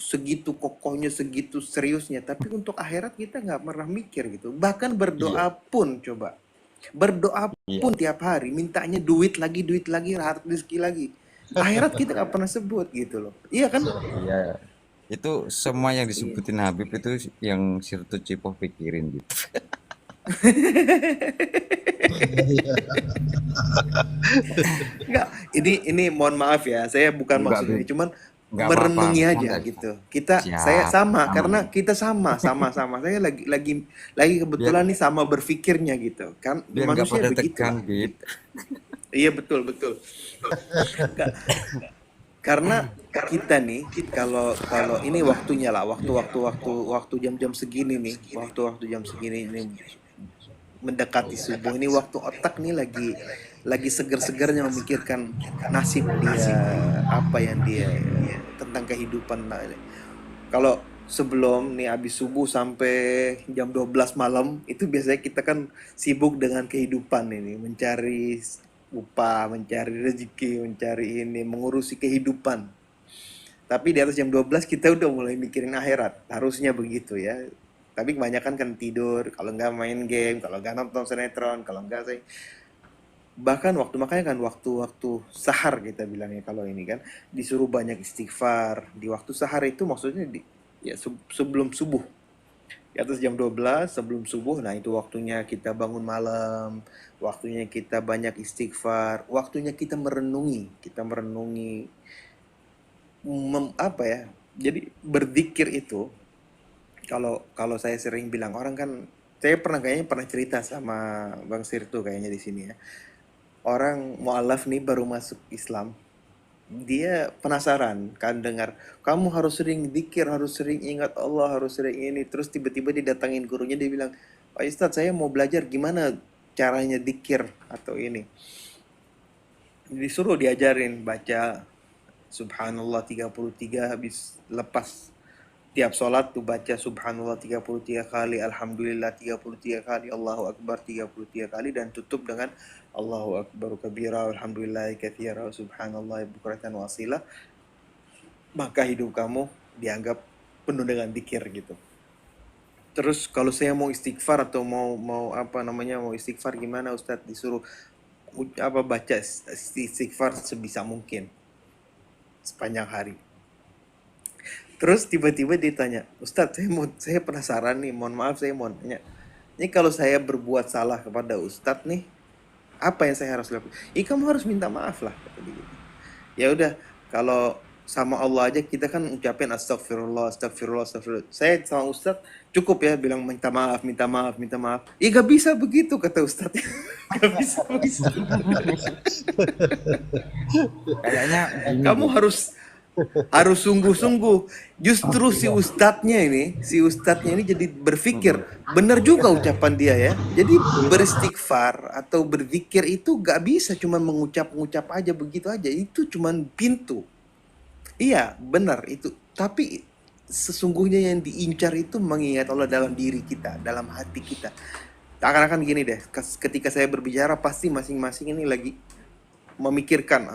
segitu kokohnya, segitu seriusnya, tapi untuk akhirat kita nggak pernah mikir gitu. Bahkan Iya, berdoa pun coba, berdoa iya, pun tiap hari mintanya duit lagi, rezeki lagi. Akhirat kita nggak pernah sebut gitu loh. Iya kan? iya. Itu semua yang Iya. disebutin Habib itu yang Sirtu Cipoh pikirin gitu. Enggak, ini mohon maaf ya, saya bukan Enggak, maksud Bib. ini, cuman Enggak apa-apa. merenungi aja Santai. gitu. Saya Siap. sama Aman. karena kita sama-sama. Saya lagi Biar kebetulan nih sama berpikirnya gitu. Kan biar nggak manusia pada tegang, begitulah Bib. gitu. Iya betul betul. Enggak, karena kita nih kalau kalau ini waktunya lah, waktu jam-jam segini nih, waktu jam segini ini mendekati subuh ini waktu otak nih lagi seger-segernya memikirkan nasib dia, apa yang dia tentang kehidupan. Nah, kalau sebelum nih habis subuh sampai jam 12 malam itu biasanya kita kan sibuk dengan kehidupan ini, mencari upah, mencari rezeki, mencari ini, mengurusi kehidupan. Tapi di atas jam 12 kita udah mulai mikirin akhirat. Harusnya begitu ya. Tapi kebanyakan kan tidur, kalau nggak main game, kalau nggak nonton sinetron, kalau nggak saya bahkan waktu makanya kan waktu-waktu sahar kita bilangnya kalau ini kan disuruh banyak istighfar di waktu sahar itu maksudnya ya sebelum subuh di atas jam 12 sebelum subuh, nah itu waktunya kita bangun malam, waktunya kita banyak istighfar, waktunya kita merenungi apa ya, jadi berzikir itu kalau kalau saya sering bilang orang kan, saya kayaknya pernah cerita sama Bang Sirtu kayaknya di sini ya. Orang mualaf nih baru masuk Islam, dia penasaran kan dengar kamu harus sering zikir, harus sering ingat Allah, harus sering ini, terus tiba-tiba didatangin gurunya, dia bilang, Pak Ustadz saya mau belajar gimana caranya zikir atau ini, disuruh diajarin baca Subhanallah 33, habis lepas tiap sholat tuh baca Subhanallah 33 kali, Alhamdulillah 33 kali, Allahu Akbar 33 kali, dan tutup dengan Allahu Akbar kabira, Alhamdulillah katsira, Subhanallah bukratan wasila, maka hidup kamu dianggap penuh dengan dikir gitu. Terus kalau saya mau istighfar atau mau mau apa namanya mau istighfar gimana Ustadz, disuruh apa baca istighfar sebisa mungkin sepanjang hari. Terus tiba-tiba ditanya, Ustadz saya penasaran nih, mohon maaf saya mau nanya. Ini kalau saya berbuat salah kepada Ustadz nih, apa yang saya harus lakukan? Kamu harus minta maaf lah, kata dia gitu. Ya udah, kalau sama Allah aja kita kan ucapin astagfirullah, astagfirullah, astagfirullah. Saya sama Ustadz cukup ya bilang minta maaf, minta maaf, minta maaf. Gak bisa begitu kata Ustadz. Gak bisa begitu. Kayaknya gini, Kamu Bib. harus sungguh-sungguh. Justru si ustadznya ini jadi berpikir, Mm-mm. benar juga ucapan dia ya. Jadi beristighfar atau berzikir itu gak bisa cuma mengucap-ngucap aja begitu aja. Itu cuma pintu. Iya, benar itu. Tapi sesungguhnya yang diincar itu mengingat Allah dalam diri kita, dalam hati kita. Akan-akan gini deh, ketika saya berbicara pasti masing-masing ini lagi memikirkan,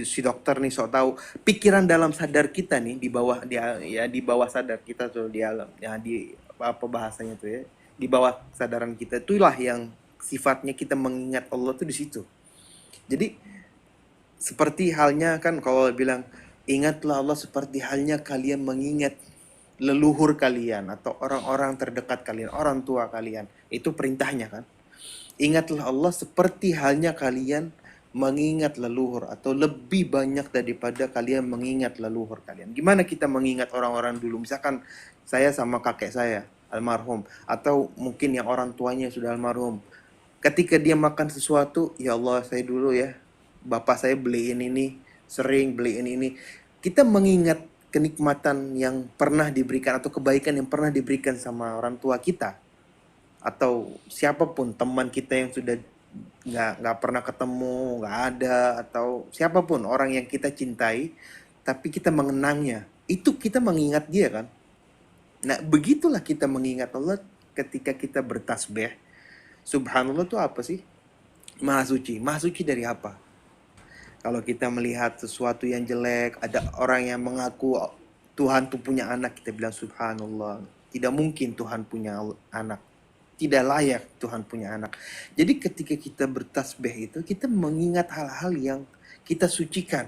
si dokter nih sok tahu, pikiran dalam sadar kita nih di bawah dia ya, di bawah sadar kita tuh, di alam ya, di apa bahasanya tuh ya, di bawah kesadaran kita itulah yang sifatnya kita mengingat Allah tuh di situ. Jadi seperti halnya kan kalau bilang ingatlah Allah seperti halnya kalian mengingat leluhur kalian atau orang-orang terdekat kalian, orang tua kalian, itu perintahnya kan. Ingatlah Allah seperti halnya kalian mengingat leluhur atau lebih banyak daripada kalian mengingat leluhur kalian. Gimana kita mengingat orang-orang dulu? Misalkan saya sama kakek saya almarhum, atau mungkin yang orang tuanya sudah almarhum. Ketika dia makan sesuatu, ya Allah saya dulu ya, bapak saya beliin ini, sering beliin ini. Kita mengingat kenikmatan yang pernah diberikan atau kebaikan yang pernah diberikan sama orang tua kita, atau siapapun teman kita yang sudah nggak pernah ketemu, nggak ada, atau siapapun orang yang kita cintai tapi kita mengenangnya, itu kita mengingat dia kan. Nah begitulah kita mengingat Allah ketika kita bertasbih. Subhanallah itu apa sih? Maha suci dari apa? Kalau kita melihat sesuatu yang jelek, ada orang yang mengaku Tuhan tuh punya anak, kita bilang subhanallah. Tidak mungkin Tuhan punya anak. Tidak layak Tuhan punya anak. Jadi ketika kita bertasbih itu, kita mengingat hal-hal yang kita sucikan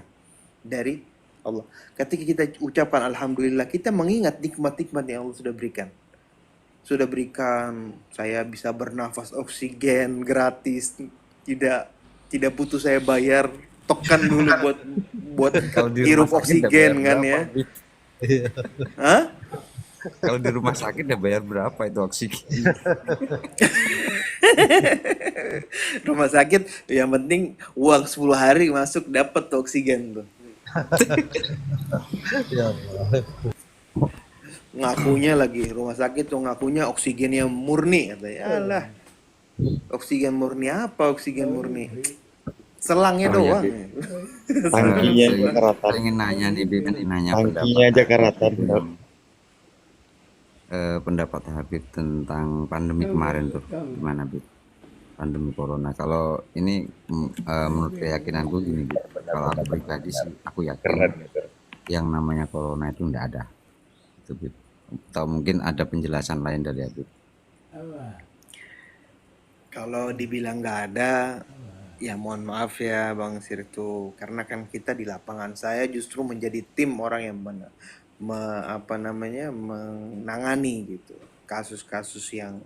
dari Allah. Ketika kita ucapkan alhamdulillah, kita mengingat nikmat-nikmat yang Allah sudah berikan. Sudah berikan saya bisa bernafas oksigen gratis, tidak butuh saya bayar token dulu buat Kalau di rumah hirup sakit udah oksigen bayar kan berapa, ya. Bit? Hah? Kalau di rumah sakit udah bayar berapa itu oksigen? Rumah sakit yang penting uang 10 hari masuk dapat tuh oksigen tuh. Ya Allah. Ngakunya lagi rumah sakit tuh ngakunya oksigen yang murni katanya. Alah, oksigen murni apa oksigen murni? Selangnya Oh iya, doang. Bit. Tangkinya aja Saya karatan. ingin nanya nih, Bit, nanya Tangkinya aja karatan. pendapat Habib tentang pandemi kemarin tuh gimana, Bit? Pandemi corona. Kalau ini menurut keyakinanku gini, Bit. Kalau aku pribadi sih aku yakin yang namanya corona itu enggak ada. Itu, Bit. Atau mungkin ada penjelasan lain dari Habib. Kalau dibilang nggak ada, ya mohon maaf ya Bang Sirtu, karena kan kita di lapangan saya justru menjadi tim orang yang menangani gitu kasus-kasus yang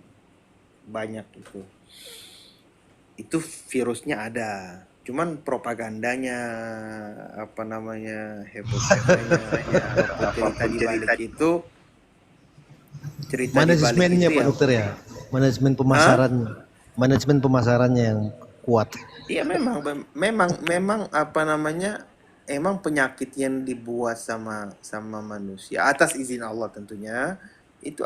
banyak itu. Itu virusnya ada, cuman propagandanya heboh-hebohnya cerita di balik itu cerita di balik Manajemennya itu Pak yang Dokter ya, manajemen pemasarannya, manajemen pemasarannya yang kuat. iya memang emang penyakit yang dibuat sama manusia atas izin Allah tentunya itu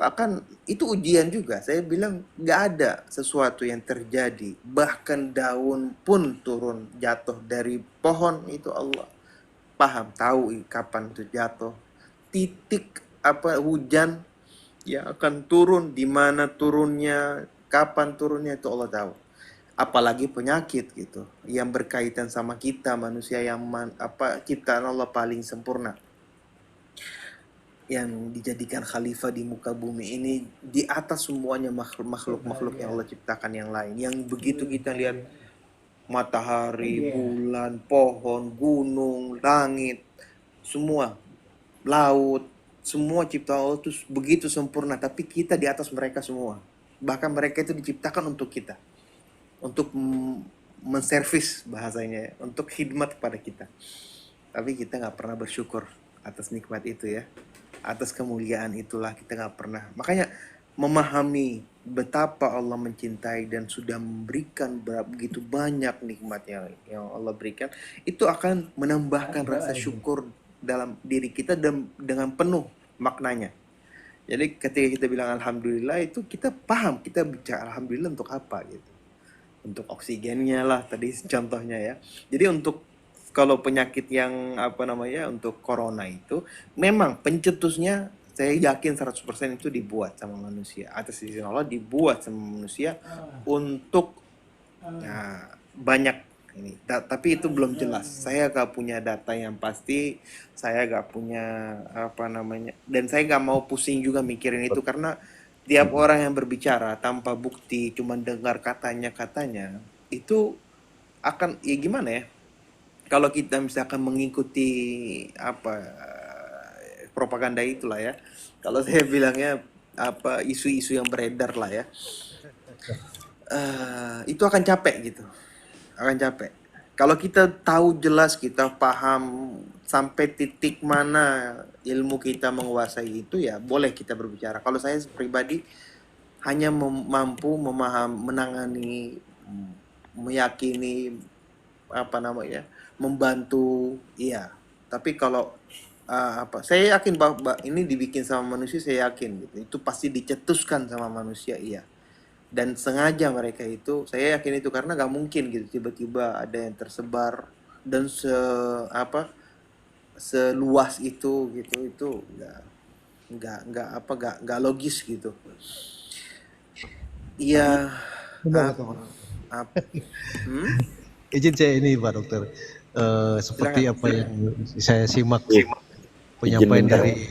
ujian juga. Saya bilang nggak ada sesuatu yang terjadi, bahkan daun pun turun jatuh dari pohon itu Allah paham, tahu kapan itu jatuh. Titik hujan yang akan turun, di mana turunnya, kapan turunnya itu Allah tahu. Apalagi penyakit gitu yang berkaitan sama kita manusia yang ciptaan Allah paling sempurna, yang dijadikan khalifah di muka bumi ini di atas semuanya makhluk-makhluk yang Allah ciptakan yang lain. Yang begitu kita lihat matahari, bulan, pohon, gunung, langit, semua, laut, semua ciptaan Allah itu begitu sempurna, tapi kita di atas mereka semua. Bahkan mereka itu diciptakan untuk kita, untuk menservis bahasanya, untuk khidmat kepada kita. Tapi kita nggak pernah bersyukur atas nikmat itu ya, atas kemuliaan itulah kita nggak pernah. Makanya memahami betapa Allah mencintai dan sudah memberikan begitu banyak nikmat yang Allah berikan, itu akan menambahkan rasa syukur dalam diri kita dan dengan penuh maknanya. Jadi ketika kita bilang alhamdulillah, itu kita paham kita bicara alhamdulillah untuk apa gitu. Untuk oksigennya lah tadi contohnya ya. Jadi untuk kalau penyakit yang untuk corona itu memang pencetusnya saya yakin 100% itu dibuat sama manusia, atas izin Allah dibuat sama manusia untuk banyak ini. Tapi itu belum jelas. Saya gak punya data yang pasti, saya gak punya dan saya gak mau pusing juga mikirin itu, karena tiap orang yang berbicara tanpa bukti, cuma dengar katanya itu akan ya gimana ya? Kalau kita misalkan mengikuti propaganda itulah ya. Kalau saya bilangnya isu-isu yang beredar lah ya. Itu akan capek gitu. Akan capek. Kalau kita tahu jelas, kita paham sampai titik mana ilmu kita menguasai itu, ya boleh kita berbicara. Kalau saya pribadi hanya mampu menangani, meyakini, membantu, iya. Tapi kalau saya yakin bahwa ini dibikin sama manusia, saya yakin gitu. Itu pasti dicetuskan sama manusia, iya. Dan sengaja mereka itu, saya yakin itu, karena gak mungkin gitu tiba-tiba ada yang tersebar dan seluas itu gitu. Itu nggak logis gitu. Iya. Izin saya ini Pak Dokter, seperti Silakan. apa yang saya simak penyampaian dari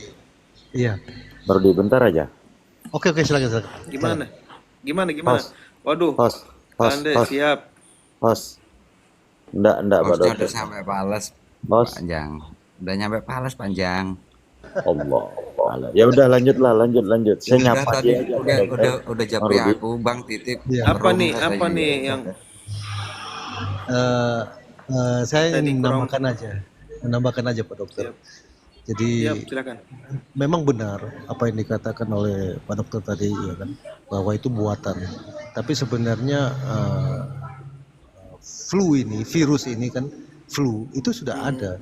Iya. Baru di bentar aja. Oke, silakan. Gimana? Gimana? Host, Waduh, host, host, Anda host, siap. host. Enggak, Pak Hostnya Dokter. udah sampai Pales Host, panjang. Udah nyampe Pales panjang. Allah. Allah. Ya udah lanjut. Ya Saya udah nyapa tadi dia aja Pak Dokter. udah Bang japri Rudi. aku, Bang titip Iya. Apa room nih? katanya. Apa nih yang Eh, saya tadi ingin kurang menambahkan aja Pak Dokter. siap? Siap, Jadi silakan. memang benar apa yang dikatakan oleh Pak Dokter tadi, ya kan, bahwa itu buatan. Tapi sebenarnya virus ini kan, flu itu sudah ada.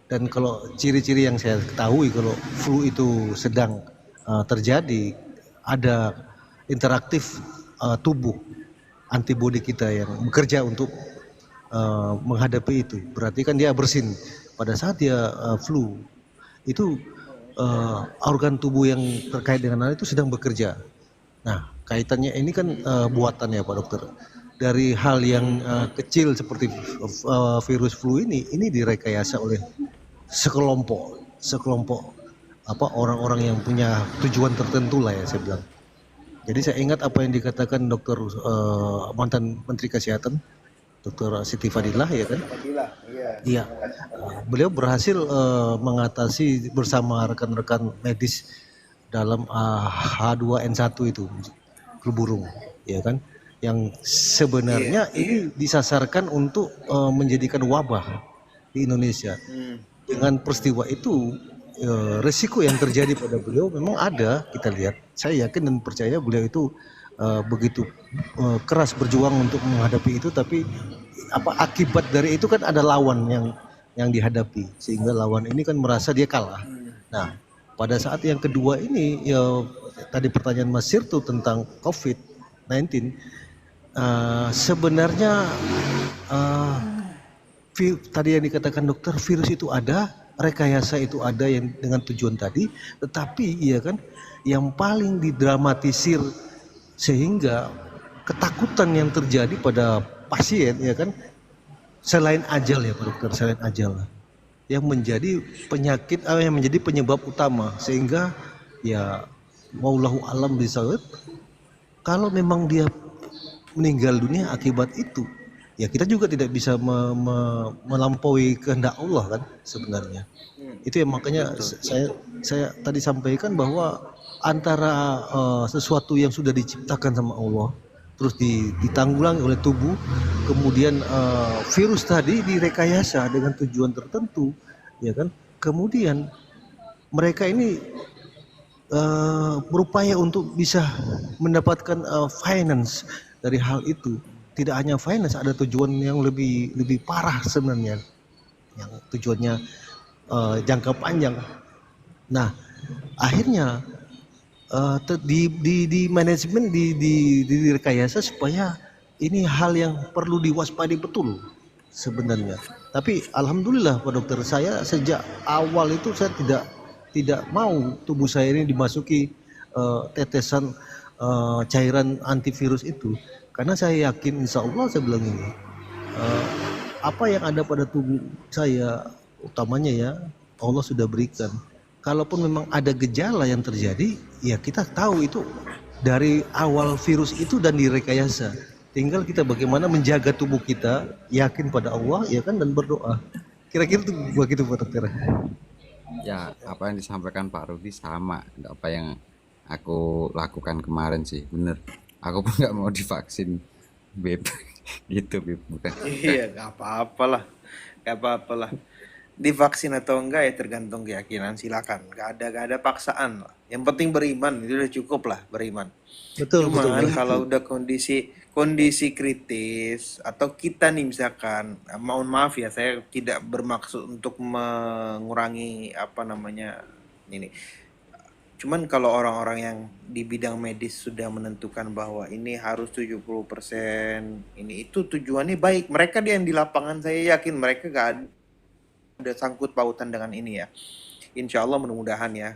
Dan kalau ciri-ciri yang saya ketahui kalau flu itu sedang terjadi, ada interaktif tubuh antibodi kita yang bekerja untuk menghadapi itu. Berarti kan dia bersin. Pada saat dia flu itu organ tubuh yang terkait dengan hal itu sedang bekerja. Nah, kaitannya ini kan buatan ya Pak Dokter. Dari hal yang kecil seperti virus flu ini direkayasa oleh sekelompok orang-orang yang punya tujuan tertentu lah ya saya bilang. Jadi saya ingat apa yang dikatakan Dokter mantan Menteri Kesehatan Dr. Siti Fadilah, ya kan? Iya. Beliau berhasil mengatasi bersama rekan-rekan medis dalam H2N1 itu, flu burung, ya kan? Yang sebenarnya ini disasarkan untuk menjadikan wabah di Indonesia. Dengan peristiwa itu, resiko yang terjadi pada beliau memang ada, kita lihat. Saya yakin dan percaya beliau itu begitu keras berjuang untuk menghadapi itu, tapi akibat dari itu kan ada lawan yang dihadapi, sehingga lawan ini kan merasa dia kalah. Nah, pada saat yang kedua ini, ya tadi pertanyaan Mas Sirtu tentang COVID-19, sebenarnya tadi yang dikatakan dokter, virus itu ada, rekayasa itu ada yang dengan tujuan tadi, tetapi ya kan yang paling didramatisir sehingga ketakutan yang terjadi pada pasien, ya kan, selain ajal ya Pak Dokter, selain ajal yang menjadi penyakit yang menjadi penyebab utama, sehingga ya wallahu alam bisawab, kalau memang dia meninggal dunia akibat itu, ya kita juga tidak bisa melampaui kehendak Allah kan sebenarnya. Itu yang makanya saya tadi sampaikan bahwa antara sesuatu yang sudah diciptakan sama Allah terus ditanggulangi oleh tubuh, kemudian virus tadi direkayasa dengan tujuan tertentu, ya kan, kemudian mereka ini berupaya untuk bisa mendapatkan finance dari hal itu. Tidak hanya finance, ada tujuan yang lebih parah sebenarnya, yang tujuannya jangka panjang. Nah, akhirnya di manajemen direkayasa supaya ini hal yang perlu diwaspadai betul sebenarnya. Tapi alhamdulillah Pak Dokter, saya sejak awal itu saya tidak mau tubuh saya ini dimasuki tetesan cairan antivirus itu, karena saya yakin insya Allah, saya bilang ini apa yang ada pada tubuh saya, utamanya ya Allah sudah berikan. Kalaupun memang ada gejala yang terjadi, ya kita tahu itu dari awal virus itu dan direkayasa. Tinggal kita bagaimana menjaga tubuh kita, yakin pada Allah, ya kan, dan berdoa. Kira-kira itu begitu Pak Dokter. Ya, apa yang disampaikan Pak Rudi sama apa yang aku lakukan kemarin sih, bener. Aku pun nggak mau divaksin, Beb. Gitu, Beb, bukan. Iya, gak apa-apa lah. Divaksin atau enggak ya tergantung keyakinan, silakan. Gak ada paksaan lah. Yang penting beriman, itu udah cukup lah, beriman. Betul. Kalau udah kondisi kritis atau kita nih misalkan, mohon maaf ya, saya tidak bermaksud untuk mengurangi ini. Cuman kalau orang-orang yang di bidang medis sudah menentukan bahwa ini harus 70%, ini itu tujuannya baik. Mereka yang di lapangan, saya yakin mereka gak ada sangkut pautan dengan ini ya. Insya Allah mudah-mudahan ya.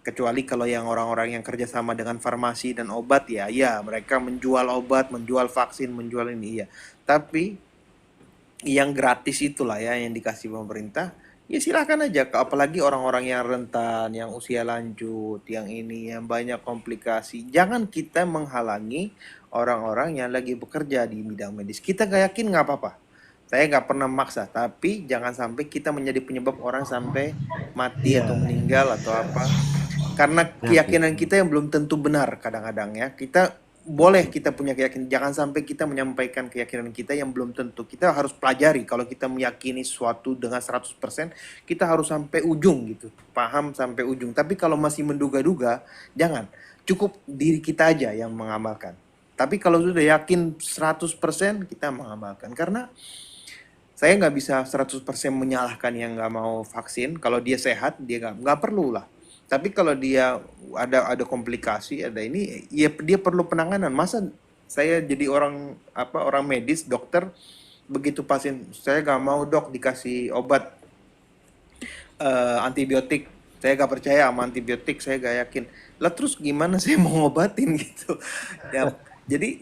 Kecuali kalau yang orang-orang yang kerjasama dengan farmasi dan obat ya mereka menjual obat, menjual vaksin, menjual ini ya. Tapi yang gratis itulah ya yang dikasih pemerintah, Ya silakan aja, apalagi orang-orang yang rentan, yang usia lanjut, yang ini, yang banyak komplikasi. Jangan kita menghalangi orang-orang yang lagi bekerja di bidang medis. Kita gak yakin nggak apa-apa. Saya nggak pernah maksa, tapi jangan sampai kita menjadi penyebab orang sampai mati atau meninggal atau apa. Karena Ya, Bib. keyakinan kita yang belum tentu benar kadang-kadang ya. Kita boleh kita punya keyakinan, jangan sampai kita menyampaikan keyakinan kita yang belum tentu. Kita harus pelajari kalau kita meyakini sesuatu dengan 100%, kita harus sampai ujung gitu. Paham sampai ujung. Tapi kalau masih menduga-duga, jangan. Cukup diri kita aja yang mengamalkan. Tapi kalau sudah yakin 100%, kita mengamalkan. Karena saya nggak bisa 100% menyalahkan yang nggak mau vaksin. Kalau dia sehat, dia nggak perlu lah. Tapi kalau dia ada komplikasi, ada ini, ya dia perlu penanganan. Masa saya jadi orang medis, dokter, begitu pasien saya nggak mau dok dikasih obat antibiotik, saya nggak percaya sama antibiotik, saya nggak yakin. Lah terus gimana saya mau ngobatin gitu? Ya, jadi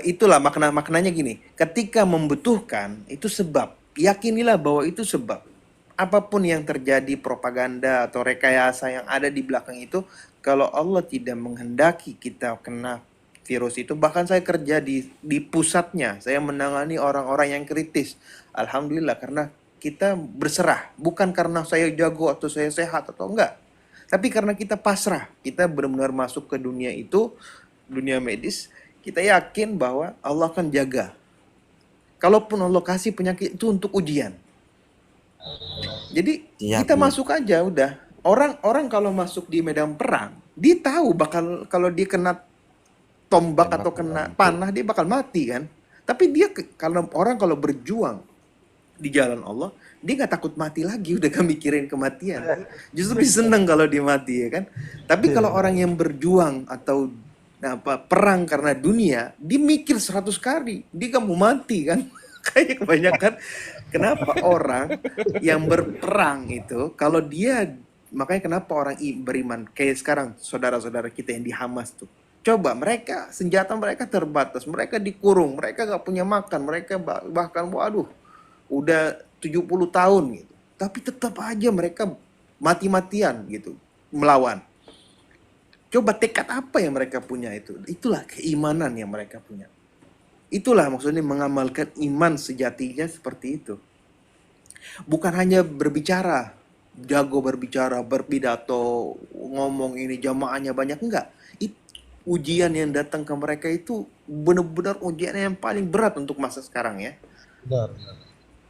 itulah maknanya gini, ketika membutuhkan itu sebab, yakinilah bahwa itu sebab. Apapun yang terjadi, propaganda atau rekayasa yang ada di belakang itu, kalau Allah tidak menghendaki kita kena virus itu, bahkan saya kerja di pusatnya, saya menangani orang-orang yang kritis. Alhamdulillah, karena kita berserah, bukan karena saya jago atau saya sehat atau enggak, tapi karena kita pasrah, kita benar-benar masuk ke dunia itu, dunia medis, kita yakin bahwa Allah akan jaga. Kalaupun Allah kasih penyakit itu untuk ujian. Jadi Siap, kita Bib. masuk aja udah. Orang-orang kalau masuk di medan perang, dia tahu bakal kalau dia kena tombak Tembak atau orang kena itu. panah dia bakal mati kan. Tapi dia kalau orang kalau berjuang di jalan Allah, dia nggak takut mati lagi, udah gak mikirin kematian. Justru dia seneng kalau dia mati ya kan. Tapi kalau orang yang berjuang atau perang karena dunia, dia mikir 100 kali, dia gak mau mati kan. Kayak kebanyakan kenapa orang yang berperang itu kalau dia, makanya kenapa orang beriman kayak sekarang saudara-saudara kita yang di Hamas tuh, coba mereka senjata mereka terbatas, mereka dikurung, mereka gak punya makan, mereka bahkan waduh udah 70 tahun gitu, tapi tetap aja mereka mati-matian gitu melawan. Coba tekad apa yang mereka punya itu, itulah keimanan yang mereka punya. Itulah maksudnya mengamalkan iman sejatinya seperti itu. Bukan hanya berbicara, jago berbicara, berpidato, ngomong ini jamaahnya banyak, enggak. Ujian yang datang ke mereka itu benar-benar ujian yang paling berat untuk masa sekarang ya. Benar.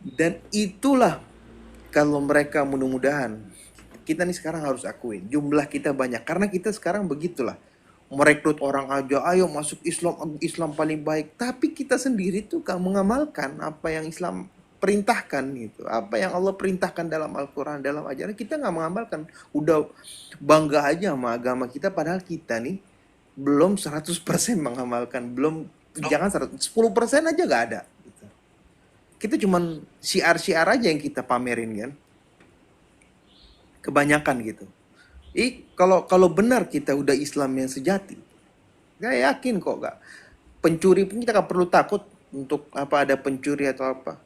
Dan itulah kalau mereka mudah-mudahan, kita nih sekarang harus akuin jumlah kita banyak karena kita sekarang begitulah merekrut orang aja, ayo masuk Islam, Islam paling baik, tapi kita sendiri tuh gak mengamalkan apa yang Islam perintahkan gitu, apa yang Allah perintahkan dalam Al-Quran, dalam ajaran, kita nggak mengamalkan. Udah bangga aja sama agama kita, padahal kita nih belum 100% mengamalkan, belum, jangan 100, 10% aja gak ada gitu. Kita cuman syiar-syiar aja yang kita pamerin kan, kebanyakan gitu. Kalau kalau benar kita udah Islam yang sejati, gak yakin kok gak. Pencuri pun kita gak perlu takut untuk apa ada pencuri atau apa.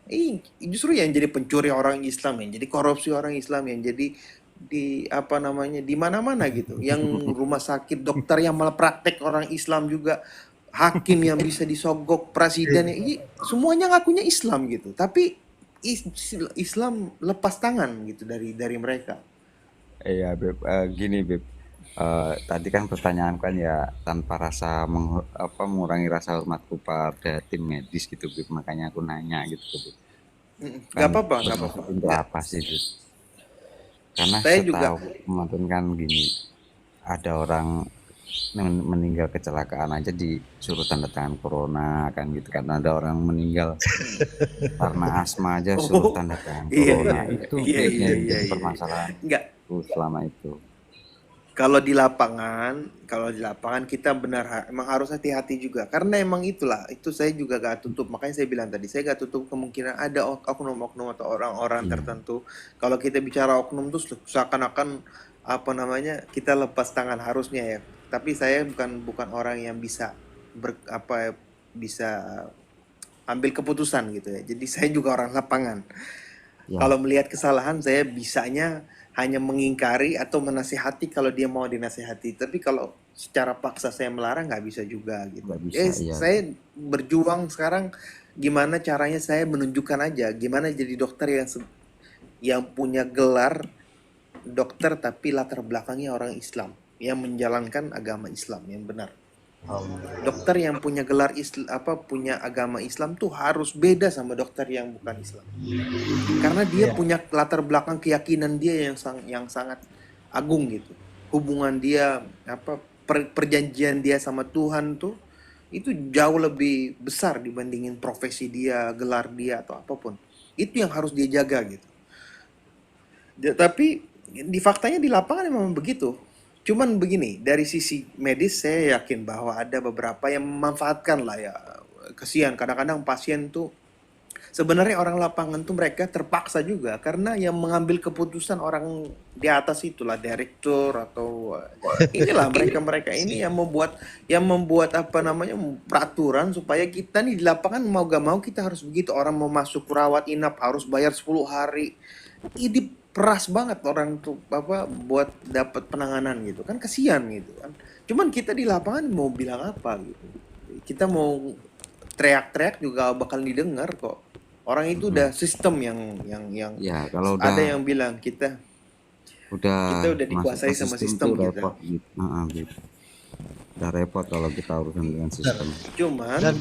Justru yang jadi pencuri orang Islam, yang jadi korupsi orang Islam, yang jadi di apa namanya di mana-mana gitu. Yang rumah sakit dokter yang malah praktek orang Islam juga, hakim yang bisa disogok, presiden semuanya ngakunya Islam gitu. Tapi Islam lepas tangan gitu dari mereka. Iya, Beb. Gini, Beb. Tadi kan pertanyaan kan ya tanpa rasa mengurangi rasa hormatku pada tim medis gitu, Beb. Makanya aku nanya gitu, Beb. Gak Kan apa-apa, gak apa-apa. bermaksud untuk apa sih, Beb? Karena Saya juga. setahu kemarin kan gini, ada orang meninggal kecelakaan aja disuruh tanda tangan corona kan gitu kan. Ada orang meninggal karena asma aja suruh Oh, tanda tangan iya, corona. iya, Itu iya, Beb, iya, yang iya, jadi iya. permasalahan Enggak, selama itu. kalau di lapangan kita benar emang harus hati-hati juga. Karena emang itulah, itu saya juga gak tutup. Makanya saya bilang tadi, saya gak tutup kemungkinan ada oknum-oknum atau orang-orang Iya. tertentu. Kalau kita bicara oknum tuh seakan-akan apa namanya kita lepas tangan harusnya ya. Tapi saya bukan orang yang bisa bisa ambil keputusan gitu ya. Jadi saya juga orang lapangan. Ya, Kalau melihat kesalahan saya bisanya hanya mengingkari atau menasihati kalau dia mau dinasihati. Tapi kalau secara paksa saya melarang nggak bisa juga gitu. nggak bisa, iya. Saya berjuang sekarang gimana caranya saya menunjukkan aja gimana jadi dokter yang punya gelar dokter tapi latar belakangnya orang Islam yang menjalankan agama Islam yang benar. Dokter yang punya gelar punya agama Islam tuh harus beda sama dokter yang bukan Islam. Karena dia Iya. punya latar belakang keyakinan dia yang sangat agung gitu. Hubungan dia perjanjian dia sama Tuhan tuh itu jauh lebih besar dibandingin profesi dia, gelar dia atau apapun. Itu yang harus dia jaga gitu. Tapi di faktanya di lapangan memang begitu. Cuman begini, dari sisi medis saya yakin bahwa ada beberapa yang memanfaatkan lah ya. Kesian kadang-kadang pasien tuh sebenarnya orang lapangan tuh mereka terpaksa juga karena yang mengambil keputusan orang di atas itulah direktur atau inilah mereka-mereka ini yang membuat apa namanya peraturan supaya kita nih di lapangan mau gak mau kita harus begitu. Orang mau masuk rawat inap harus bayar 10 hari. Ini peras banget orang tuh buat dapat penanganan gitu kan, kasihan gitu kan. Cuman kita di lapangan mau bilang apa gitu, kita mau teriak-teriak juga bakal didengar kok. Orang itu udah sistem yang Ya, kalau ada udah yang bilang kita udah udah masuk dikuasai ke sama sistem sistem tuh gitu. repot gitu. Gitu. Udah repot kalau kita urusan dengan sistem. Cuman Dan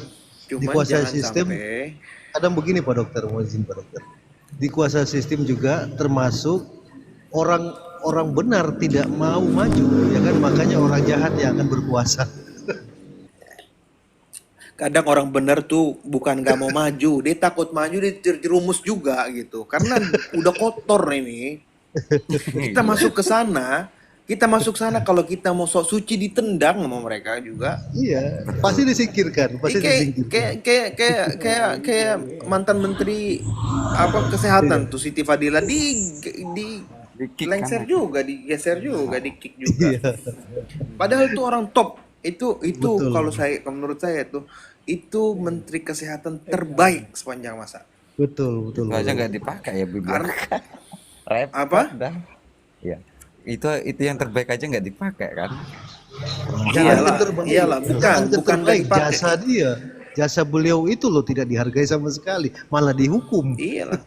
cuman dikuasai jangan sistem, sampai kadang begini Pak Dokter, mau izin Pak Dokter. Dikuasai sistem juga termasuk orang benar tidak mau maju, ya kan, makanya orang jahat yang akan berkuasa. kadang orang bener tuh bukan gak mau maju, dia takut maju dia terjerumus juga gitu. Karena udah kotor ini. Kita masuk ke sana, kalau kita mau sok suci ditendang sama mereka juga. Iya, pasti disingkirkan, pasti Kayak disingkirkan. kayak mantan menteri kesehatan tuh Siti Fadila di Di-kick lengser kan. juga, digeser juga, di kick juga. Iya, Padahal itu orang top. Itu betul, menurut saya itu menteri kesehatan terbaik sepanjang masa. betul, betul. Itu aja nggak dipakai ya Bib. Karena Repot apa? dah. Ya. Itu yang terbaik aja nggak dipakai kan. Jangan terbaik, Iyalah, bukan nggak terbaik, dipakai. jasa dia, jasa beliau itu loh tidak dihargai sama sekali, malah dihukum. Iyalah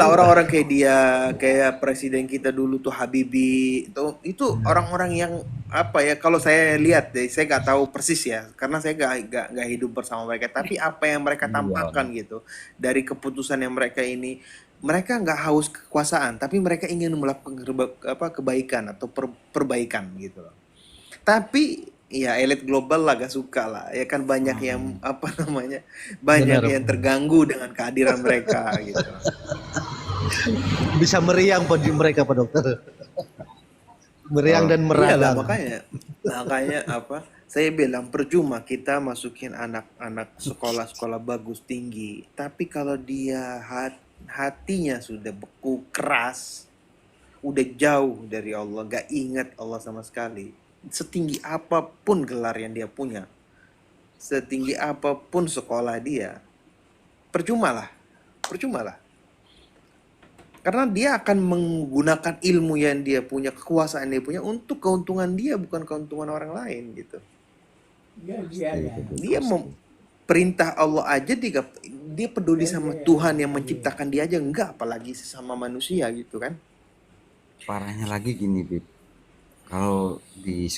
orang-orang kayak dia, kayak presiden kita dulu tuh Habibie, itu orang-orang yang kalau saya lihat deh, saya nggak tahu persis ya, karena saya nggak hidup bersama mereka, tapi apa yang mereka tampakkan gitu dari keputusan yang mereka nggak haus kekuasaan, tapi mereka ingin melakukan kebaikan atau perbaikan gitu loh. Tapi ya elit global lah gak suka lah ya kan, banyak yang banyak Benar. yang terganggu dengan kehadiran mereka gitu. Bisa meriang mereka Pak Dokter, meriang dan Iyalah, meradang. makanya saya bilang percuma kita masukin anak-anak sekolah-sekolah bagus tinggi, tapi kalau dia hatinya sudah beku keras, udah jauh dari Allah, gak ingat Allah sama sekali. Setinggi apapun gelar yang dia punya, setinggi apapun sekolah dia, percuma lah. Karena dia akan menggunakan ilmu yang dia punya, kekuasaan yang dia punya untuk keuntungan dia, bukan keuntungan orang lain gitu. Dia perintah Allah aja dia peduli sama Tuhan yang menciptakan dia aja enggak, apalagi sesama manusia gitu kan. Parahnya lagi gini Bib. Kalau di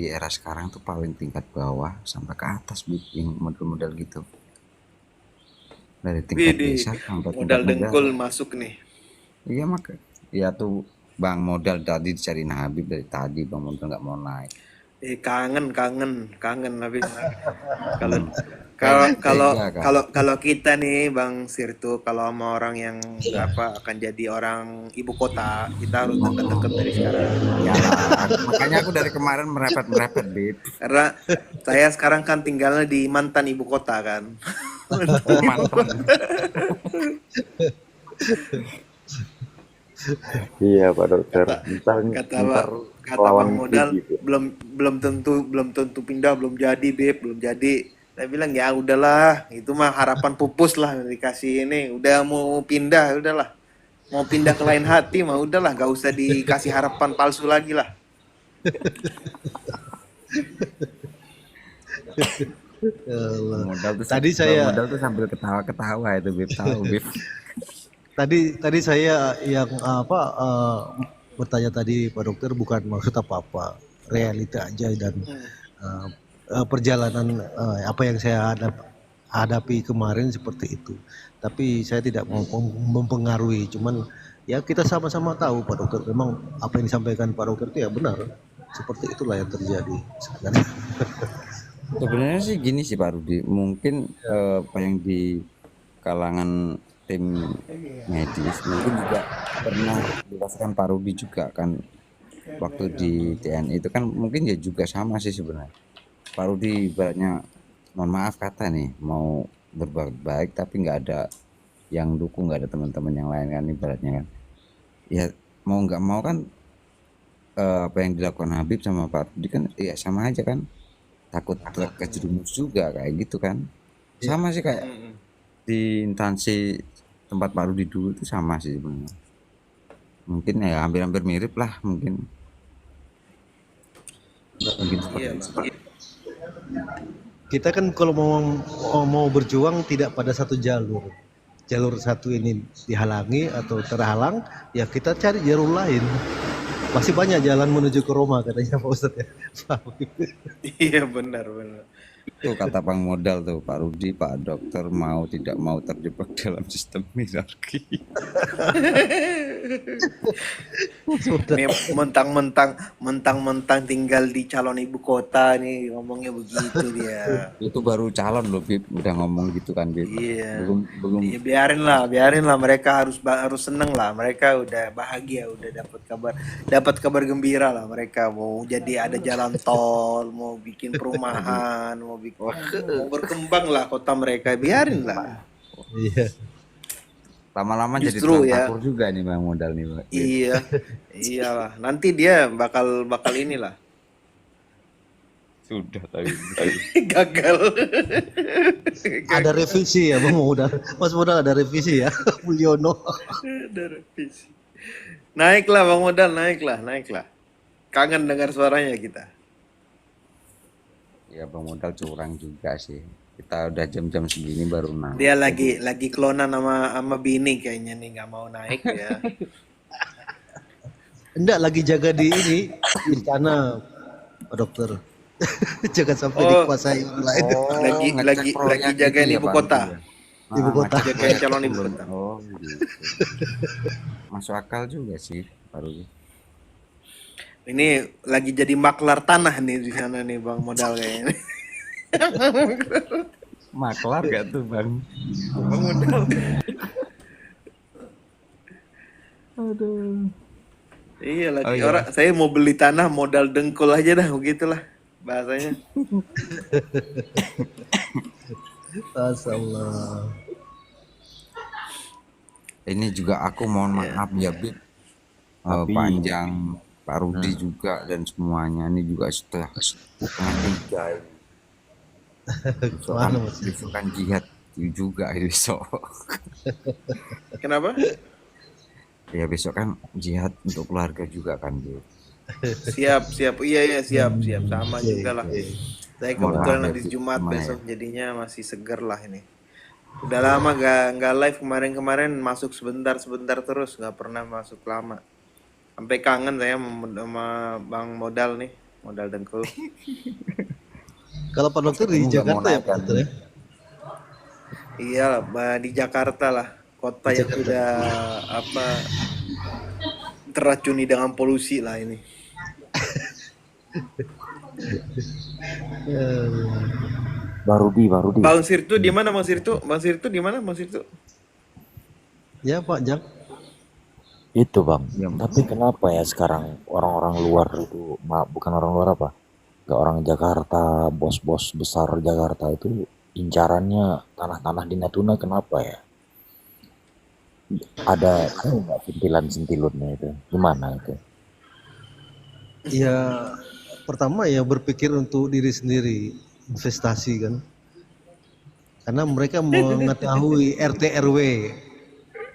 era sekarang tuh paling tingkat bawah sampai ke atas Bib, yang model-model gitu. Dari tingkat Widih, desa sampai modal tingkat dengkul negara. masuk nih. Iya ya tuh Bang modal tadi dicari Habib dari tadi, Bang modal nggak mau naik. Kangen habis. Kalau Tega kan. kalau kita nih Bang Sirtu, kalau sama orang yang akan jadi orang ibu kota, kita harus deket-deket dari sekarang. Ya lah, makanya aku dari kemarin merepet Bib. Karena saya sekarang kan tinggalnya di mantan ibu kota kan. Mantan. Iya Pak Dokter. Ntar Kata lawan Bang Modal gitu. belum tentu pindah, belum jadi Beb, belum jadi. Saya bilang ya udahlah, itu mah harapan pupus lah dikasih ini. Udah mau pindah, udahlah. Mau pindah ke lain hati mah udahlah, gak usah dikasih harapan palsu lagi lah. Ya Allah. Tadi Tadi saya modal tuh sambil ketawa-ketawa itu Bib, tahu Bib. tadi saya yang bertanya tadi Pak Dokter bukan maksud apa-apa, realita aja dan eh, perjalanan apa yang saya hadapi kemarin seperti itu. Tapi saya tidak mau mempengaruhi, cuman ya kita sama-sama tahu Pak Dokter memang apa yang disampaikan Pak Dokter itu ya benar. Seperti itulah yang terjadi sebenarnya. Sebenarnya sih gini sih Pak Rudi, mungkin apa yang di kalangan tim medis mungkin juga pernah dirasakan Pak Rudi juga kan waktu di TNI itu kan mungkin ya juga sama sih sebenarnya. Pak Rudi ibaratnya mohon maaf kata nih mau berbuat baik tapi nggak ada yang dukung, nggak ada teman-teman yang lain kan ibaratnya kan. Ya mau nggak mau kan apa yang dilakukan Habib sama Pak Rudi kan ya sama aja kan, takut terjerumus juga kayak gitu kan. Sama sih kayak di instansi tempat Pak Rudi dulu itu sama sih sebenarnya. Mungkin ya hampir-hampir mirip lah mungkin. Mungkin seperti Iya, itu. Kita kan kalau mau berjuang tidak pada satu jalur. Jalur satu ini dihalangi atau terhalang, ya kita cari jalur lain. Masih banyak jalan menuju ke Roma katanya Pak Ustadz ya. iya benar. Itu kata Bang Modal tuh Pak Rudi, Pak Dokter mau tidak mau terjebak dalam sistem hierarki. Nih, mentang-mentang tinggal di calon ibu kota nih ngomongnya begitu dia. Itu baru calon loh Bib, udah ngomong gitu kan Bib. Iya. Belum Ya, biarin lah mereka harus seneng lah. Mereka udah bahagia, udah dapat kabar gembira lah. Mereka mau jadi ada jalan tol, mau bikin perumahan, mau berkembang lah kota mereka. Biarin lah. Iya. lama-lama jadi Justru tukang ya. takur juga nih Bang Modal nih Bang. Iya, iyalah. Nanti dia bakal inilah Sudah tadi. gagal. Ada revisi ya Bang Modal. Mas Modal ada revisi ya. Mulyono. Ada revisi. Naiklah Bang Modal, naiklah. Kangen dengar suaranya kita. Ya Bang Modal curang juga sih. Kita udah jam-jam segini baru naik. Dia lagi klonan sama bini kayaknya nih, nggak mau naik ya. Enggak lagi jaga di ini di sana Pak Dokter. Jangan sampai Oh. dikuasai orang lain. Lagi jagain gitu ya, ibu Pak kota. Rudi ya? Ibu kota. ngecek Jagain calon proyek ibu dulu. kota. Oh gitu. Masuk akal juga sih Pak Rudi. Ini lagi jadi maklar tanah nih di sana nih Bang Modal kayaknya. Maklar gak tuh Bang? Bang Modal. Iya lagi Oh, iya. orang saya mau beli tanah modal dengkul aja dah begitulah bahasanya. Masyaallah. Ini juga aku mohon maaf ya Bib. Tapi- Panjang Pak Rudi juga dan semuanya ini juga sudah setengah 3 ini. Besok kan, Mana, Mas? besok kan jihad juga besok. Kenapa? Ya besok kan jihad untuk keluarga juga kan Bib. Siap. Iya siap sama juga lah. Saya kebetulan Maaf ya, habis Bib. Jumat Gimana besok jadinya masih seger lah ini. Udah lama nggak live kemarin masuk sebentar terus nggak pernah masuk lama. Sampai kangen saya sama Bang Modal nih, Modal dengkul. Kalau Pak Dokter di Kamu nggak mau Jakarta ya naik Pak kan? Dokter ya. Iya lah, di Jakarta lah, kota yang sudah teracuni dengan polusi lah ini. Baru di. Bang Sirtu di mana Bang Sirtu? Di mana Bang Sirtu? Ya Pak Jang. Itu Bang. Ya, Tapi kenapa ya sekarang orang-orang luar itu, bukan orang luar apa? Gak orang Jakarta, bos-bos besar Jakarta itu incarannya tanah-tanah di Natuna kenapa ya? Ada nggak sentilan-sentilunnya itu? Gimana itu? Ya pertama ya berpikir untuk diri sendiri, investasi kan. karena mereka mengetahui RT RW,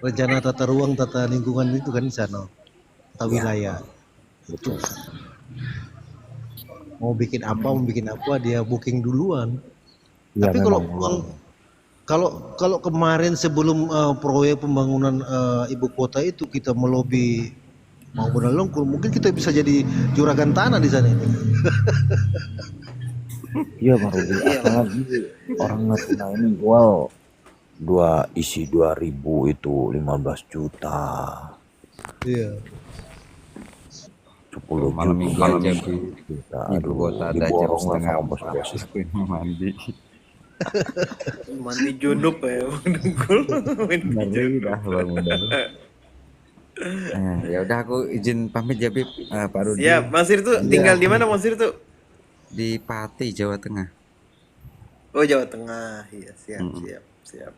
rencana tata ruang tata lingkungan itu kan di sana, tata wilayah. Itu betul. mau bikin apa dia booking duluan. Iya Tapi memang. kalau kemarin sebelum proyek pembangunan ibu kota itu kita melobi mau Lengkul, mungkin kita bisa jadi juragan tanah di sana ini. Iya Bang Rudi, Iya, apalagi orang Natuna ini jual isi 2000 itu 15 juta, Iya. 10 Malam minggu juta, aja 15 juta. ibu Aduh, kota ada jam diborong lah setengah sama 4 bos-bos. aku ini mandi. mandi junub ya Bang Dengkul. Mandi Ngeri junub. dah bangun dah. Ya udah aku izin pamit ya Bib. Pak Rudi Siap, Mas Sirtu tinggal di mana Mas Sirtu? di Pati, Jawa Tengah. Oh, Jawa Tengah. Iya, siap, Mm-mm. siap.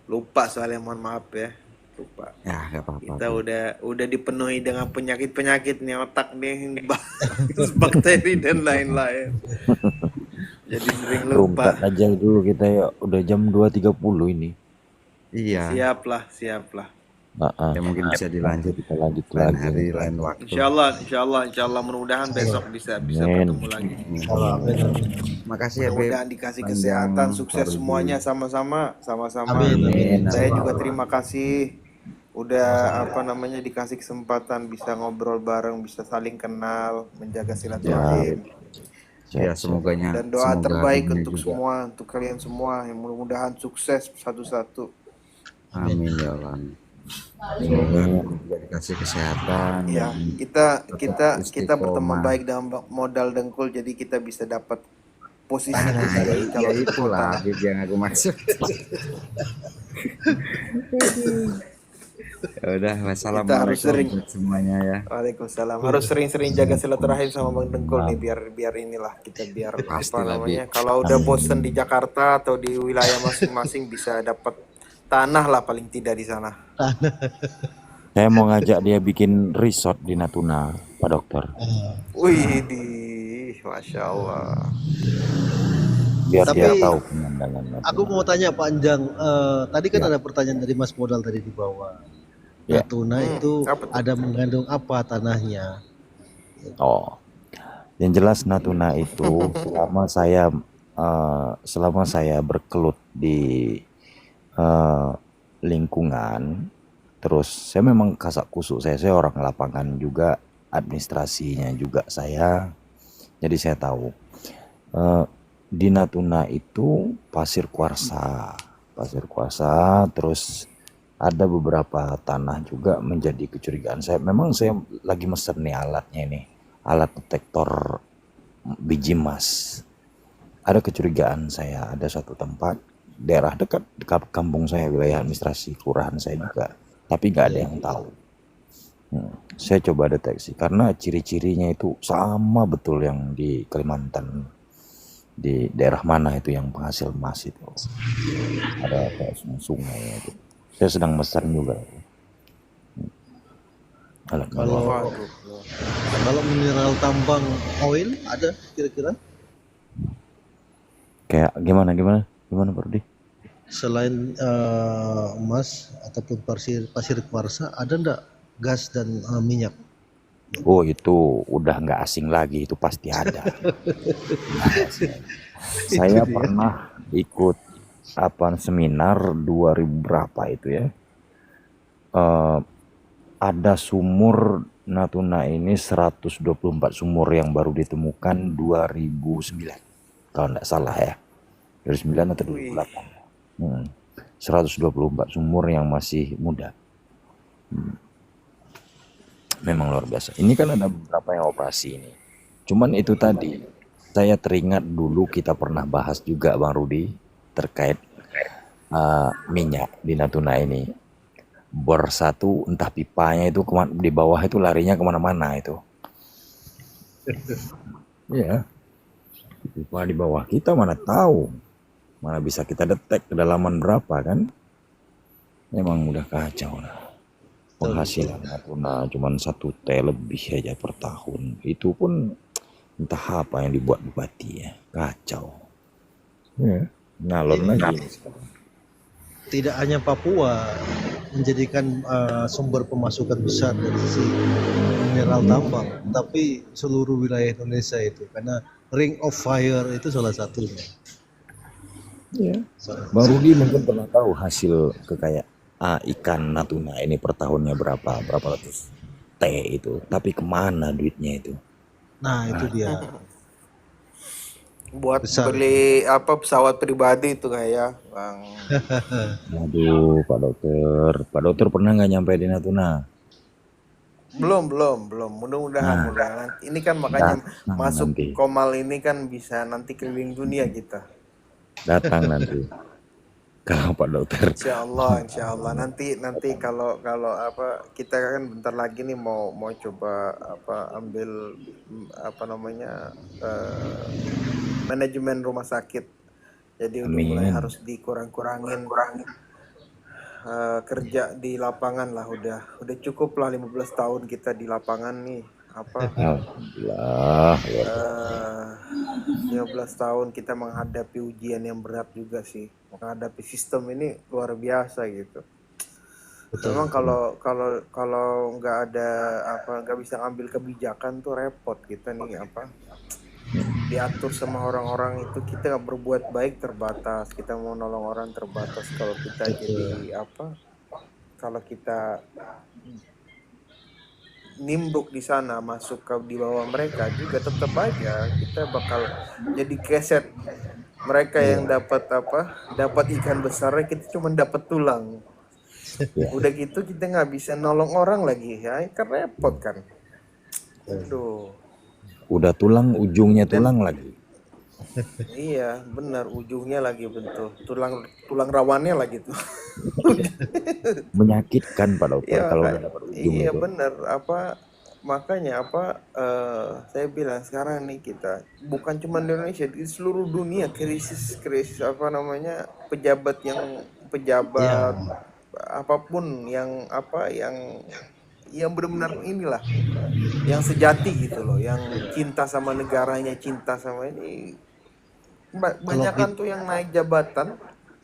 Lupa soalnya, mohon maaf ya. Lupa. Ya gak apa-apa. Kita Bib. udah dipenuhi dengan penyakit-penyakit nih, otak nih, virus, bakteri dan lain-lain. Jadi sering lupa. Rumtat aja dulu kita ya, udah jam 2.30 ini. Iya. Siap lah. Ya mungkin bisa dilanjut Kita lanjut lain lagi. hari, lain waktu. Insya Allah, mudah-mudahan besok bisa Amin. bertemu lagi. Makasih ya Bib. Mudah-mudahan dikasih Panjang, kesehatan, sukses Pak Rudi. semuanya sama-sama. Amin. Saya juga terima kasih udah dikasih kesempatan bisa ngobrol bareng, bisa saling kenal, menjaga silaturahim. Ya semoganya. Dan doa semoga terbaik dunia untuk juga. semua, untuk kalian semua yang mudah-mudahan sukses satu-satu. Amin ya Allah. Semoga juga dikasih kesehatan. Ya, dan kita istiqomah. berteman baik dalam modal Dengkul, jadi kita bisa dapat posisi Nah, kita jadi ya calon itulah kota. Bib yang aku maksud. Ya udah, wassalamualaikum sering- buat semuanya ya. Waalaikumsalam. Harus sering-sering jaga silaturahim sama Bang Dengkul nih, biar inilah kita Pastilah, kalau udah bosen di Jakarta atau di wilayah masing-masing bisa dapat tanah lah paling tidak di sana. Saya mau ngajak dia bikin resort di Natuna, Pak Dokter. Wih, Masya Allah. Biar dia Tapi- tahu pemandangan Natuna. Aku mau tanya Panjang, tadi kan ada pertanyaan dari Mas Modal tadi di bawah. Ya. Natuna itu apa tuh? ada mengandung apa tanahnya? Oh, yang jelas Natuna itu selama saya berkelut di lingkungan, terus saya memang kasak kusuk, saya orang lapangan juga, administrasinya juga saya, jadi saya tahu di Natuna itu pasir kuarsa, terus ada beberapa tanah juga menjadi kecurigaan saya. Memang saya lagi mesen nih alatnya ini, alat detektor biji emas. Ada kecurigaan saya, ada satu tempat daerah dekat kampung saya, wilayah administrasi kelurahan saya juga, tapi nggak ada yang tahu. Saya coba deteksi karena ciri-cirinya itu sama betul yang di Kalimantan, di daerah mana itu yang penghasil emas itu, ada kayak sungai itu. Saya sedang mesen juga. Kalau mineral tambang oil ada kira-kira? Kayak gimana Pak Rudi? Selain emas ataupun pasir kuarsa, ada ndak gas dan minyak? Oh itu udah nggak asing lagi, itu pasti ada. Saya pernah ikut seminar 2000 berapa itu ya. Ada sumur Natuna ini 124 sumur yang baru ditemukan 2009 kalau nggak salah ya, 2009 atau 2008. 124 sumur yang masih muda. Memang luar biasa. Ini kan ada beberapa yang operasi ini. Cuman itu tadi, saya teringat dulu kita pernah bahas juga Bang Rudi terkait minyak di Natuna ini. Bor satu entah pipanya itu di bawah itu larinya kemana-mana itu. Iya. Pipa di bawah kita mana tahu. Mana bisa kita detek kedalaman berapa kan. Memang udah kacau lah. Penghasilan Natuna cuma 1 T lebih aja per tahun. Itu pun entah apa yang dibuat bupati ya. Kacau. Ya. Ngalor lagi sekarang. Tidak hanya Papua menjadikan sumber pemasukan besar dari sisi mineral tambang, tapi seluruh wilayah Indonesia itu, karena Ring of Fire itu salah satunya. Iya. Bang Rudi mungkin pernah tahu hasil kekayaan ikan Natuna ini per tahunnya berapa ratus T itu, tapi kemana duitnya itu? Nah itu dia Buat besar. beli apa pesawat pribadi itu kayak Bang. Aduh, Pak Dokter pernah nggak nyampe di Natuna? Belum. Mudah-mudahan. Ini kan makanya Datang masuk nanti, Komal ini kan bisa nanti keliling dunia kita. datang nanti. Kalau Pak Dokter, Insya Allah. Nanti kalau apa kita kan bentar lagi nih mau coba apa ambil apa namanya manajemen rumah sakit. Jadi udah mulai amin. harus dikurangin kerja di lapangan lah, udah cukup lah 15 tahun kita di lapangan nih apa Alhamdulillah, luar biasa. 15 tahun kita menghadapi ujian yang berat juga sih, menghadapi sistem ini luar biasa gitu. Betul. Memang kalau nggak ada nggak bisa ambil kebijakan tuh repot kita nih diatur sama orang-orang itu, kita nggak berbuat baik terbatas, kita mau nolong orang terbatas. Kalau kita jadi kalau kita nimbruk di sana masuk ke di bawah mereka juga tetap aja kita bakal jadi keset. Mereka yang dapat ikan besarnya, kita cuma dapat tulang. Ya. Udah gitu kita nggak bisa nolong orang lagi ya, kan repot kan. Aduh. Udah tulang, ujungnya tulang lagi. Iya benar, ujungnya lagi bentuk tulang rawannya lagi tuh. Menyakitkan Pak Dokter Iya kalau makanya, udah dapat ujung iya itu. benar makanya saya bilang sekarang nih kita bukan cuma di Indonesia, di seluruh dunia krisis pejabat apapun yang benar-benar inilah yang sejati gitu loh, yang cinta sama negaranya, cinta sama ini. Banyakan tuh yang naik jabatan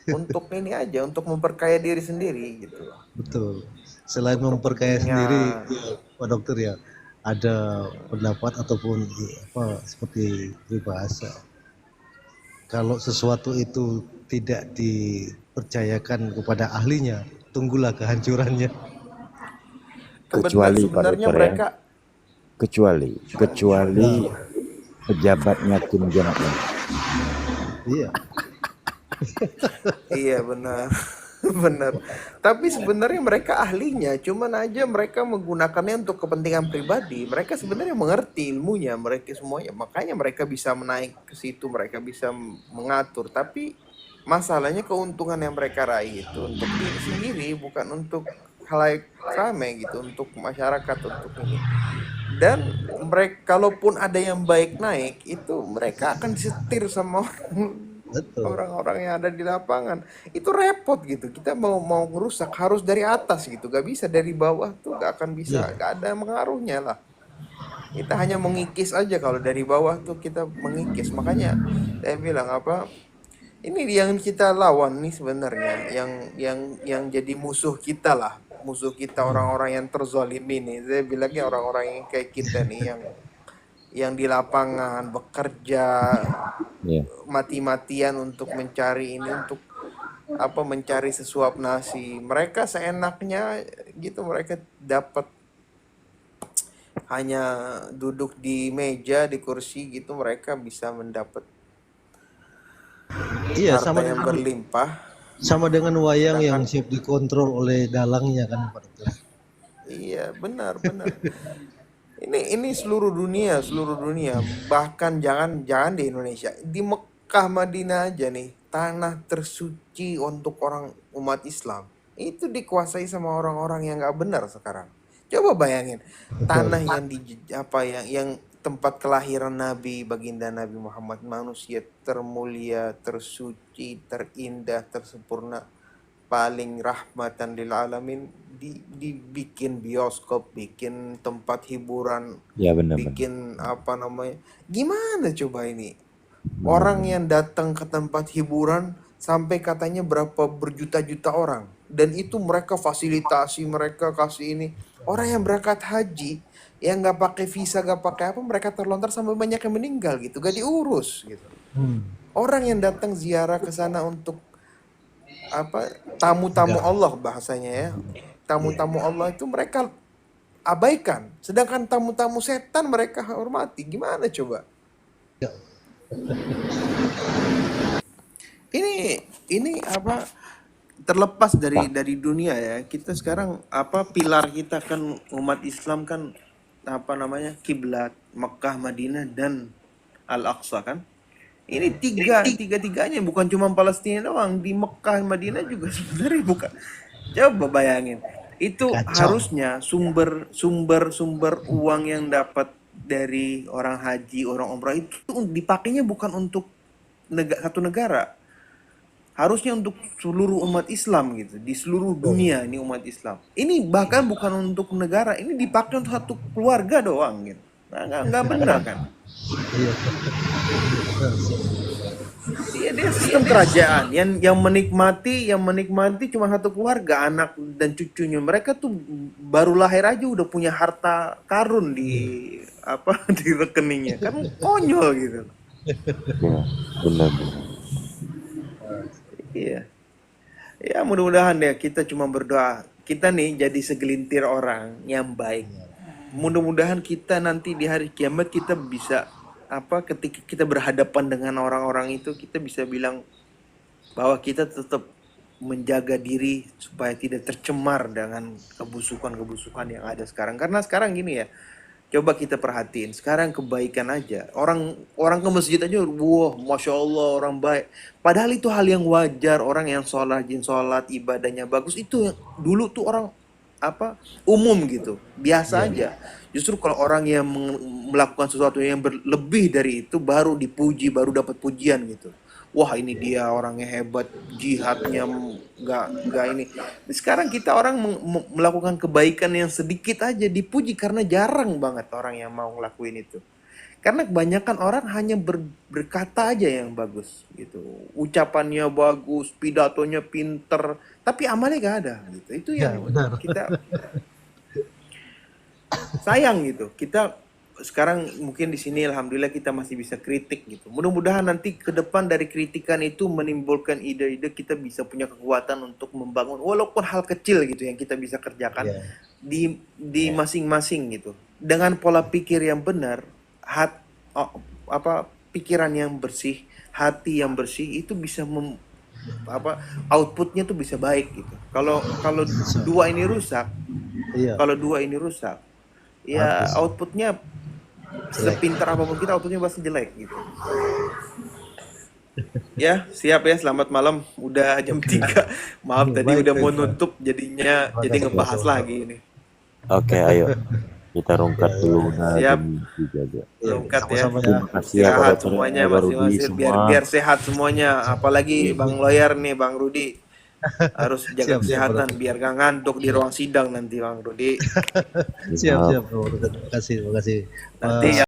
untuk ini aja, untuk memperkaya diri sendiri gitu loh. Betul. Selain Untuk memperkaya punya sendiri, ya, Pak Dokter ya, ada pendapat ataupun seperti peribahasa. Kalau sesuatu itu tidak dipercayakan kepada ahlinya, tunggulah kehancurannya. Kecuali Pak sebenarnya Dokter ya, mereka kecuali pejabatnya Kim Jong Un. Iya, iya benar. Benar. Tapi sebenarnya mereka ahlinya, cuman aja mereka menggunakannya untuk kepentingan pribadi. Mereka sebenarnya mengerti ilmunya, mereka semuanya. Makanya mereka bisa menaik ke situ, mereka bisa mengatur. Tapi masalahnya keuntungan yang mereka raih itu untuk diri sendiri, bukan untuk halayak ramai gitu, untuk masyarakat, untuk ini. Dan mereka kalaupun ada yang baik naik, itu mereka akan disetir sama betul. orang-orang yang ada di lapangan. Itu repot gitu, kita mau ngerusak harus dari atas gitu, gak bisa dari bawah tuh, gak akan bisa, gak ada pengaruhnya lah. Kita hanya mengikis aja, kalau dari bawah tuh kita mengikis. Makanya saya bilang ini yang kita lawan nih sebenarnya, yang jadi musuh kita lah, musuh kita orang-orang yang terzalimi nih. Saya bilangnya orang-orang yang kayak kita nih, yang di lapangan bekerja mati-matian untuk mencari ini, untuk mencari sesuap nasi. Mereka seenaknya gitu, mereka dapat hanya duduk di meja, di kursi gitu, mereka bisa mendapat harta yang berlimpah. Sama dengan wayang yang siap dikontrol oleh dalangnya kan Pak Dokter. Iya benar. Ini seluruh dunia, bahkan jangan di Indonesia, di Mekah Madinah aja nih, tanah tersuci untuk orang umat Islam itu dikuasai sama orang-orang yang nggak benar sekarang. Coba bayangin, tanah yang yang tempat kelahiran Nabi, baginda Nabi Muhammad, manusia termulia, tersuci, terindah, tersempurna, paling rahmatan lil alamin, dibikin bioskop, bikin tempat hiburan, bikin gimana coba ini? Orang yang datang ke tempat hiburan sampai katanya berapa berjuta-juta orang, dan itu mereka fasilitasi, mereka kasih ini. Orang yang berangkat haji yang nggak pakai visa, nggak pakai apa, mereka terlontar sampai banyak yang meninggal gitu, gak diurus gitu. Orang yang datang ziarah ke sana untuk apa, tamu-tamu Allah bahasanya ya, tamu-tamu Allah itu mereka abaikan, sedangkan tamu-tamu setan mereka hormati. Gimana coba? Ini apa, terlepas dari dunia ya, kita sekarang apa, pilar kita kan umat Islam kan apa namanya, kiblat Mekah, Madinah, dan Al-Aqsa kan. Ini tiga-tiganya, bukan cuma Palestina doang, di Mekah, Madinah juga sebenarnya bukan. Coba bayangin, itu Kacau. harusnya sumber uang yang dapat dari orang haji, orang umrah itu dipakainya bukan untuk satu negara, harusnya untuk seluruh umat Islam gitu, di seluruh dunia ini umat Islam. Ini bahkan bukan untuk negara, ini dipakai untuk satu keluarga doang gitu. Nah, nggak benar kan? Iya. Iya, dia sistem kerajaan yang menikmati cuma satu keluarga, anak dan cucunya. Mereka tuh baru lahir aja udah punya harta karun di apa di rekeningnya. Kan konyol gitu. Ya, benar. Iya. Ya mudah-mudahan ya, kita cuma berdoa. Kita nih jadi segelintir orang yang baik. Mudah-mudahan kita nanti di hari kiamat kita bisa apa, ketika kita berhadapan dengan orang-orang itu, kita bisa bilang bahwa kita tetap menjaga diri supaya tidak tercemar dengan kebusukan-kebusukan yang ada sekarang. Karena sekarang gini ya, coba kita perhatiin, sekarang kebaikan aja. Orang ke masjid aja, wah, masya Allah orang baik. Padahal itu hal yang wajar, orang yang rajin sholat, ibadahnya bagus, itu yang dulu tuh orang apa, umum gitu, biasa aja. Justru kalau orang yang melakukan sesuatu yang berlebih dari itu, baru dipuji, baru dapat pujian gitu. Wah, ini dia orangnya hebat, jihadnya nggak ini. Sekarang kita orang melakukan kebaikan yang sedikit aja dipuji, karena jarang banget orang yang mau ngelakuin itu. Karena kebanyakan orang hanya berkata aja yang bagus gitu, ucapannya bagus, pidatonya pinter, tapi amalnya gak ada gitu. Itu yang kita sayang gitu. Kita sekarang mungkin di sini alhamdulillah kita masih bisa kritik gitu. Mudah-mudahan nanti ke depan dari kritikan itu menimbulkan ide-ide, kita bisa punya kekuatan untuk membangun walaupun hal kecil gitu yang kita bisa kerjakan di masing-masing gitu. Dengan pola pikir yang benar, pikiran yang bersih, hati yang bersih, itu bisa outputnya tuh bisa baik gitu. Kalau dua ini rusak, ya outputnya sepintar apapun kita, outputnya pasti jelek gitu. Ya, siap ya, selamat malam. Udah jam 3. Maaf tadi udah mau nutup jadinya, jadi ngebahas lagi ini. Oke, ayo kita rungkat dulu. Siap. Rungkat ya. Terima kasih ya Sehat semuanya masing-masing, biar sehat semuanya. Apalagi Bang Lawyer nih, Bang Rudi. Harus jaga kesehatan biar gak ngantuk di ruang sidang nanti, Bang Rudi. Siap. Terima kasih. Nanti